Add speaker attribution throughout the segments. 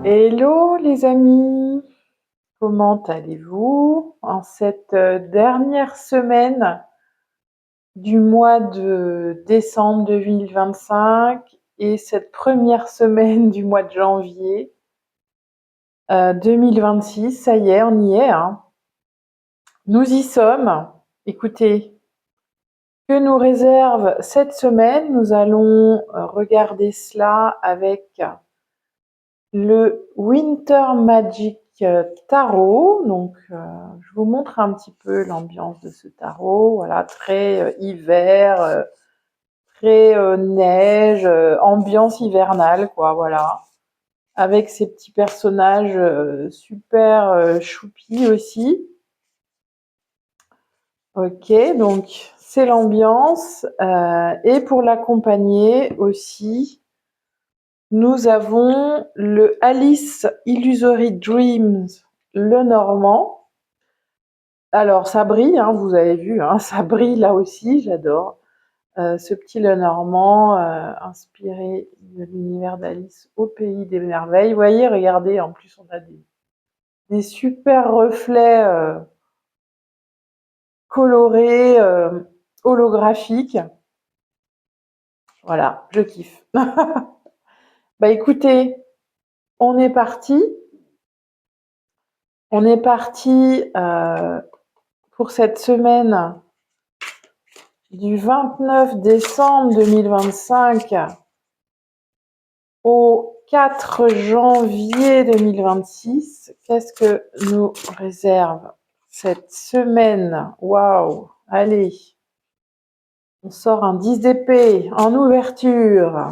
Speaker 1: Hello les amis, comment allez-vous en cette dernière semaine du mois de décembre 2025 et cette première semaine du mois de janvier 2026? Ça y est, on y est, hein. Nous y sommes. Écoutez, que nous réserve cette semaine? Nous allons regarder cela avec le Winter Magic Tarot. Donc, je vous montre un petit peu l'ambiance de ce tarot. Voilà, très hiver, très neige, ambiance hivernale, quoi. Voilà, avec ces petits personnages super choupis aussi. Ok, donc c'est l'ambiance. Et pour l'accompagner aussi, nous avons le Alice Illusory Dreams, le Normand. Alors ça brille, hein, vous avez vu, hein, ça brille là aussi, j'adore. Ce petit Lenormand inspiré de l'univers d'Alice au pays des merveilles. Vous voyez, regardez, en plus on a des super reflets colorés, holographiques. Voilà, je kiffe. Bah écoutez, on est parti. On est parti pour cette semaine du 29 décembre 2025 au 4 janvier 2026. Qu'est-ce que nous réserve cette semaine? Waouh! Allez, on sort un 10 d'épée en ouverture.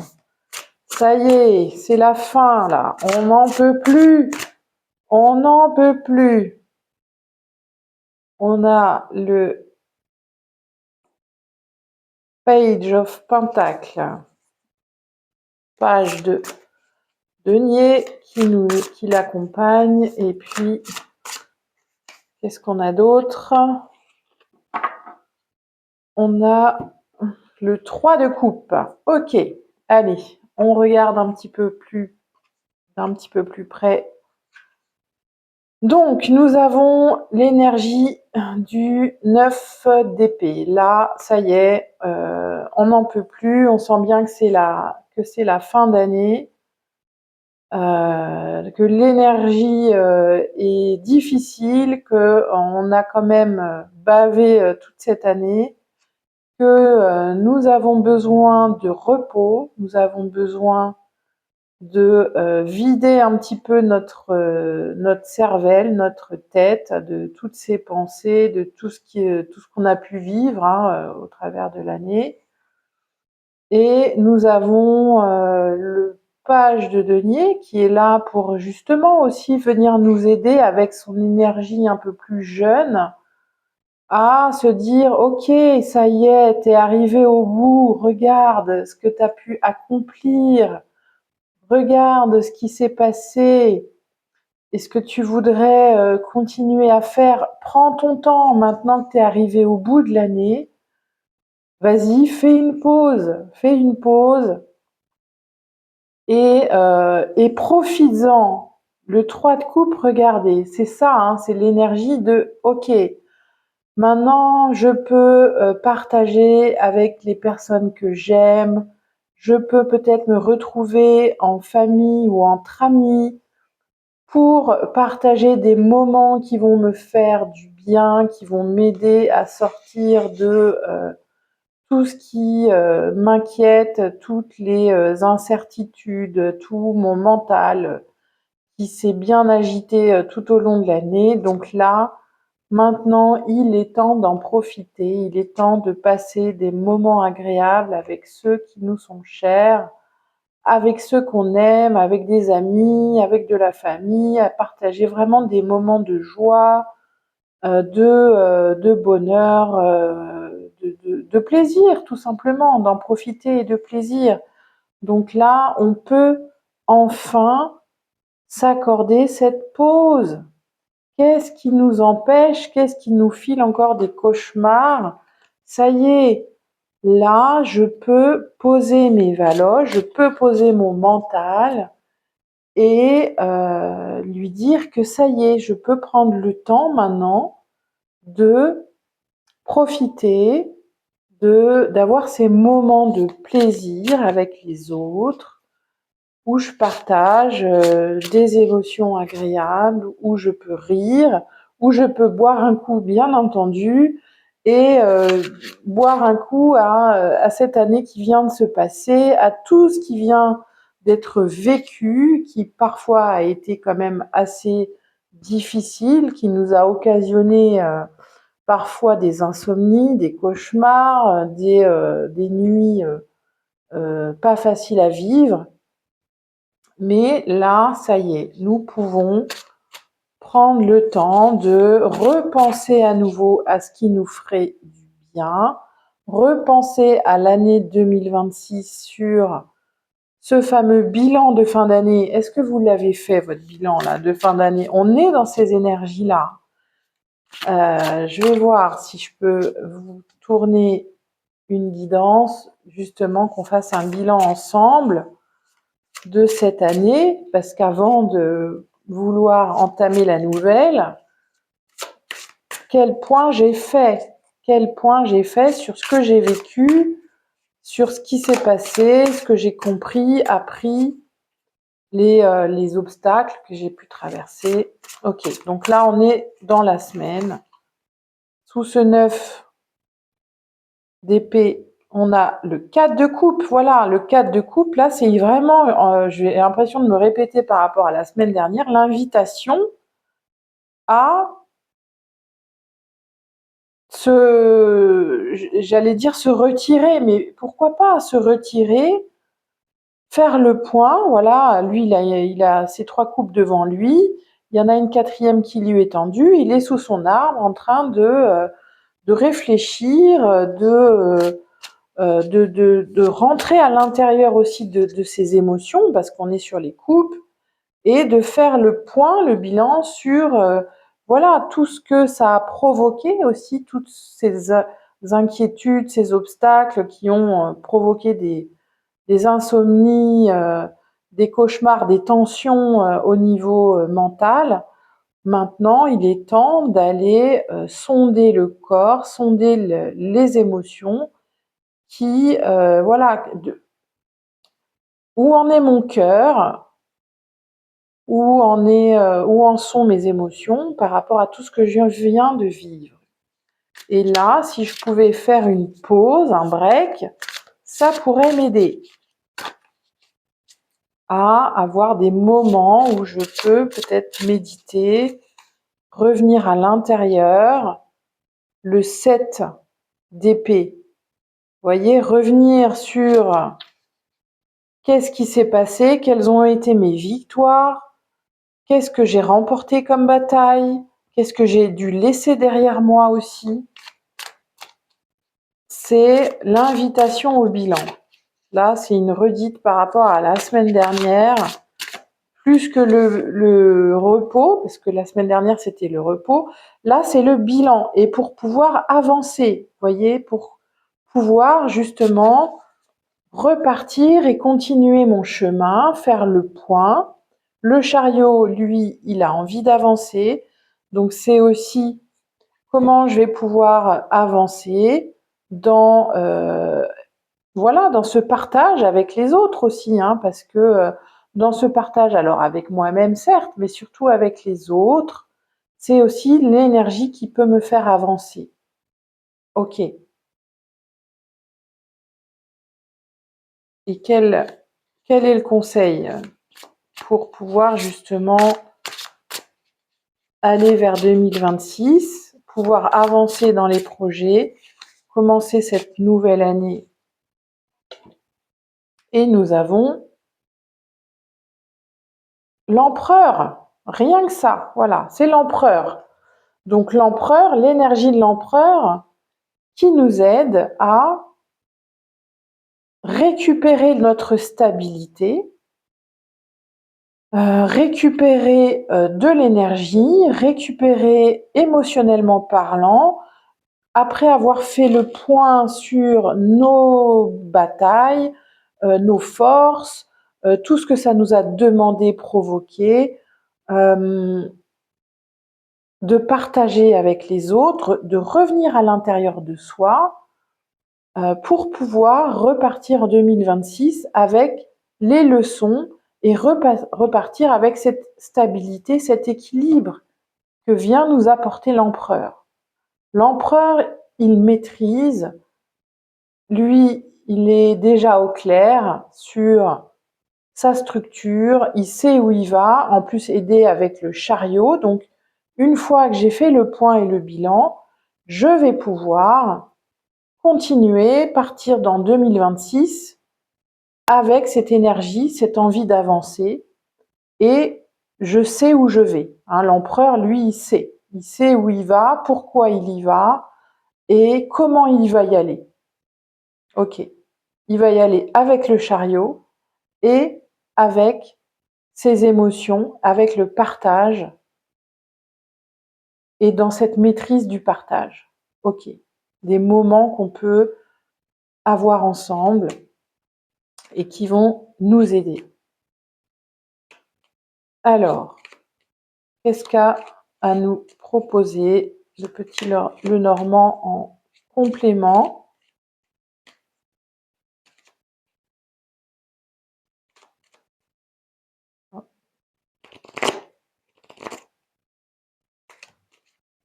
Speaker 1: Ça y est, c'est la fin là. On n'en peut plus. On n'en peut plus. On a le Page of Pentacle, page de denier qui l'accompagne. Et puis, qu'est-ce qu'on a d'autre? On a le 3 de coupe. Ok, allez, on regarde un petit peu plus près. Donc, nous avons l'énergie du 9 d'épée. Là, ça y est, on n'en peut plus. On sent bien que c'est la fin d'année. Que l'énergie est difficile, qu'on a quand même bavé toute cette année, que nous avons besoin de repos, nous avons besoin de vider un petit peu notre cervelle, notre tête, de toutes ces pensées, de tout ce qu'on a pu vivre hein, au travers de l'année. Et nous avons le page de denier qui est là pour justement aussi venir nous aider avec son énergie un peu plus jeune à se dire ok, ça y est, t'es arrivé au bout, regarde ce que t'as pu accomplir, regarde ce qui s'est passé et ce que tu voudrais continuer à faire. Prends ton temps maintenant que t'es arrivé au bout de l'année. Vas-y, fais une pause et profites-en. Le 3 de coupe, regardez, c'est ça, hein, c'est l'énergie de ok, maintenant je peux partager avec les personnes que j'aime, je peux peut-être me retrouver en famille ou entre amis pour partager des moments qui vont me faire du bien, qui vont m'aider à sortir de tout ce qui m'inquiète, toutes les incertitudes, tout mon mental qui s'est bien agité tout au long de l'année. Donc là, maintenant, il est temps d'en profiter, il est temps de passer des moments agréables avec ceux qui nous sont chers, avec ceux qu'on aime, avec des amis, avec de la famille, à partager vraiment des moments de joie, de bonheur, de plaisir, tout simplement, d'en profiter et de plaisir. Donc là, on peut enfin s'accorder cette pause. Qu'est-ce qui nous empêche? Qu'est-ce qui nous file encore des cauchemars? Ça y est, là, je peux poser mes valoches, je peux poser mon mental et lui dire que ça y est, je peux prendre le temps maintenant de profiter, d'avoir ces moments de plaisir avec les autres, où je partage des émotions agréables, où je peux rire, où je peux boire un coup, bien entendu, et boire un coup à cette année qui vient de se passer, à tout ce qui vient d'être vécu, qui parfois a été quand même assez difficile, qui nous a occasionné parfois des insomnies, des cauchemars, des nuits pas faciles à vivre. Mais là, ça y est, nous pouvons prendre le temps de repenser à nouveau à ce qui nous ferait du bien, repenser à l'année 2026 sur ce fameux bilan de fin d'année. Est-ce que vous l'avez fait, votre bilan là de fin d'année? On est dans ces énergies-là. Je vais voir si je peux vous tourner une guidance, justement qu'on fasse un bilan ensemble de cette année, parce qu'avant de vouloir entamer la nouvelle, quel point j'ai fait sur ce que j'ai vécu, sur ce qui s'est passé, ce que j'ai compris, appris, les obstacles que j'ai pu traverser. Ok, donc là on est dans la semaine. Sous ce 9 d'épée, on a le 4 de coupe. Voilà, le 4 de coupe, là, c'est vraiment, j'ai l'impression de me répéter par rapport à la semaine dernière, l'invitation à j'allais dire se retirer, mais pourquoi pas se retirer, faire le point. Voilà, lui, il a ses 3 coupes devant lui. Il y en a une 4e qui lui est tendue. Il est sous son arbre en train de réfléchir, de rentrer à l'intérieur aussi de ses émotions, parce qu'on est sur les coupes, et de faire le point, le bilan sur voilà tout ce que ça a provoqué aussi, toutes ces inquiétudes, ces obstacles qui ont provoqué des insomnies, des cauchemars, des tensions au niveau mental. Maintenant, il est temps d'aller sonder le corps, sonder les émotions, qui, voilà, où en est mon cœur, où en sont mes émotions par rapport à tout ce que je viens de vivre. Et là, si je pouvais faire une pause, un break, ça pourrait m'aider à avoir des moments où je peux peut-être méditer, revenir à l'intérieur, le 7 d'épée. Vous voyez, revenir sur qu'est-ce qui s'est passé, quelles ont été mes victoires, qu'est-ce que j'ai remporté comme bataille, qu'est-ce que j'ai dû laisser derrière moi aussi. C'est l'invitation au bilan. Là, c'est une redite par rapport à la semaine dernière, plus que le repos, parce que la semaine dernière, c'était le repos. Là, c'est le bilan. Et pour pouvoir avancer, vous voyez, pour pouvoir justement repartir et continuer mon chemin, faire le point. Le chariot, lui, il a envie d'avancer. Donc, c'est aussi comment je vais pouvoir avancer dans voilà, dans ce partage avec les autres aussi, hein, parce que dans ce partage, alors avec moi-même certes, mais surtout avec les autres, c'est aussi l'énergie qui peut me faire avancer. Ok. Et quel est le conseil pour pouvoir justement aller vers 2026, pouvoir avancer dans les projets, commencer cette nouvelle année? Et nous avons l'empereur, rien que ça, voilà, c'est l'empereur. Donc l'empereur, l'énergie de l'empereur qui nous aide à récupérer notre stabilité, récupérer de l'énergie, récupérer émotionnellement parlant, après avoir fait le point sur nos batailles, nos forces, tout ce que ça nous a demandé, provoqué, de partager avec les autres, de revenir à l'intérieur de soi pour pouvoir repartir en 2026 avec les leçons et repartir avec cette stabilité, cet équilibre que vient nous apporter l'empereur. L'empereur, il maîtrise, lui, il est déjà au clair sur sa structure, il sait où il va, en plus aidé avec le chariot. Donc, une fois que j'ai fait le point et le bilan, je vais pouvoir continuer, partir dans 2026 avec cette énergie, cette envie d'avancer et je sais où je vais. Hein, l'empereur, lui, il sait où il va, pourquoi il y va et comment il va y aller. Ok, il va y aller avec le chariot et avec ses émotions, avec le partage et dans cette maîtrise du partage. Ok, des moments qu'on peut avoir ensemble et qui vont nous aider. Alors, qu'est-ce qu'a à nous proposer le petit le Normand en complément?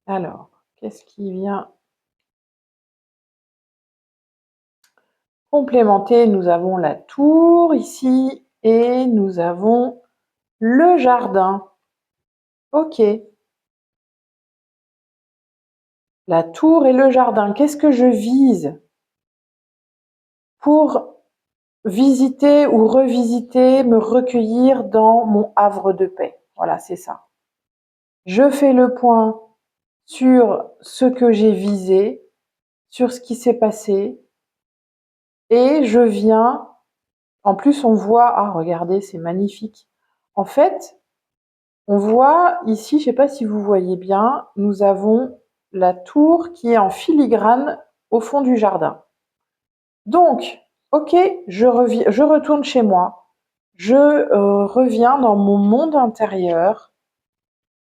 Speaker 1: Alors, qu'est-ce qui vient complémenter? Nous avons la tour ici et nous avons le jardin. Ok. La tour et le jardin. Qu'est-ce que je vise pour visiter ou revisiter, me recueillir dans mon havre de paix? Voilà, c'est ça. Je fais le point sur ce que j'ai visé, sur ce qui s'est passé, et je viens, en plus on voit, ah regardez, c'est magnifique. En fait, on voit ici, je ne sais pas si vous voyez bien, nous avons la tour qui est en filigrane au fond du jardin. Donc, ok, je retourne chez moi, je reviens dans mon monde intérieur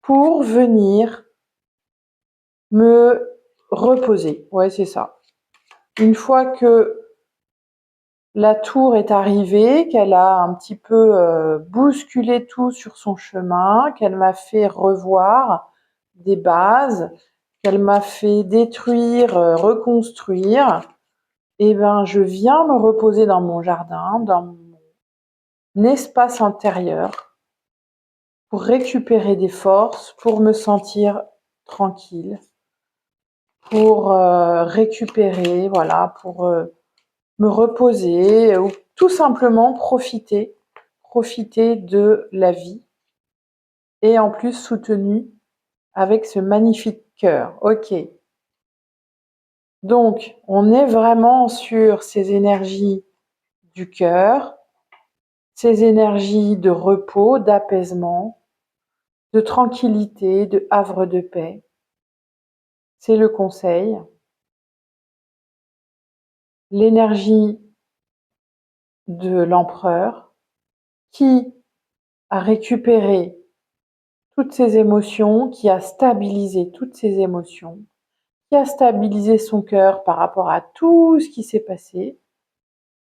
Speaker 1: pour venir me reposer. Ouais, c'est ça. Une fois que la tour est arrivée, qu'elle a un petit peu bousculé tout sur son chemin, qu'elle m'a fait revoir des bases, qu'elle m'a fait détruire, reconstruire, et ben je viens me reposer dans mon jardin, dans mon espace intérieur, pour récupérer des forces, pour me sentir tranquille, pour récupérer, voilà, pour me reposer ou tout simplement profiter de la vie et en plus soutenu avec ce magnifique cœur. Ok. Donc, on est vraiment sur ces énergies du cœur, ces énergies de repos, d'apaisement, de tranquillité, de havre de paix. C'est le conseil. L'énergie de l'empereur qui a récupéré toutes ses émotions, qui a stabilisé toutes ses émotions, qui a stabilisé son cœur par rapport à tout ce qui s'est passé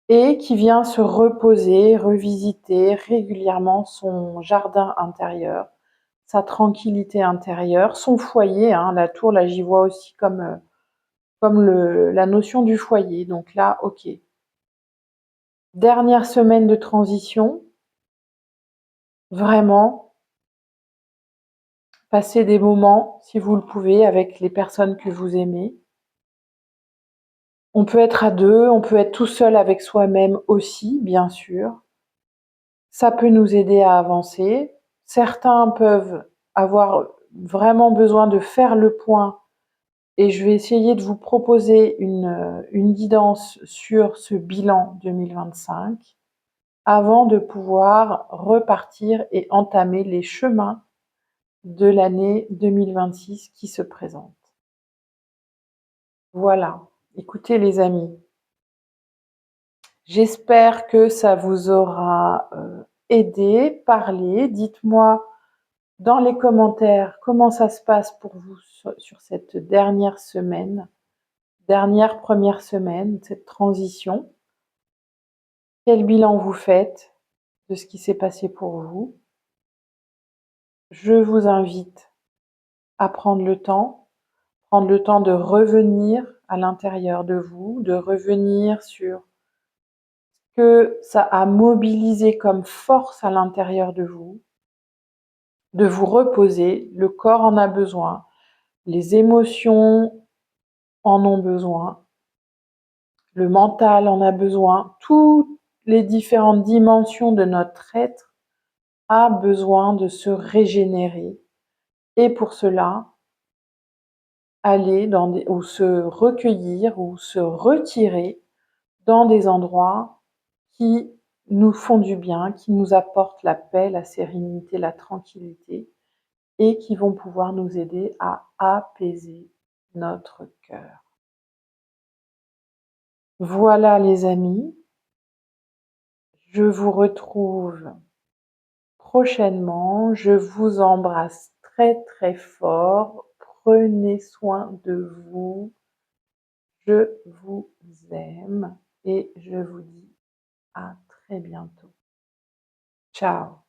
Speaker 1: et qui vient se reposer, revisiter régulièrement son jardin intérieur, sa tranquillité intérieure, son foyer. Hein, la tour, là, j'y vois aussi comme la notion du foyer. Donc là, ok. Dernière semaine de transition, vraiment, passez des moments, si vous le pouvez, avec les personnes que vous aimez. On peut être à deux, on peut être tout seul avec soi-même aussi, bien sûr. Ça peut nous aider à avancer. Certains peuvent avoir vraiment besoin de faire le point et je vais essayer de vous proposer une guidance sur ce bilan 2025 avant de pouvoir repartir et entamer les chemins de l'année 2026 qui se présente. Voilà. Écoutez les amis, J'espère que ça vous aura aidé. Parlez, dites-moi dans les commentaires comment ça se passe pour vous sur cette dernière semaine, première semaine, cette transition. Quel bilan vous faites de ce qui s'est passé pour vous? Je vous invite à prendre le temps de revenir à l'intérieur de vous, de revenir sur ce que ça a mobilisé comme force à l'intérieur de vous, de vous reposer. Le corps en a besoin, les émotions en ont besoin, le mental en a besoin, toutes les différentes dimensions de notre être a besoin de se régénérer. Et pour cela, aller ou se recueillir ou se retirer dans des endroits qui nous font du bien, qui nous apportent la paix, la sérénité, la tranquillité et qui vont pouvoir nous aider à apaiser notre cœur. Voilà les amis, je vous retrouve prochainement. Je vous embrasse très très fort. Prenez soin de vous. Je vous aime et je vous dis à très bientôt. Ciao.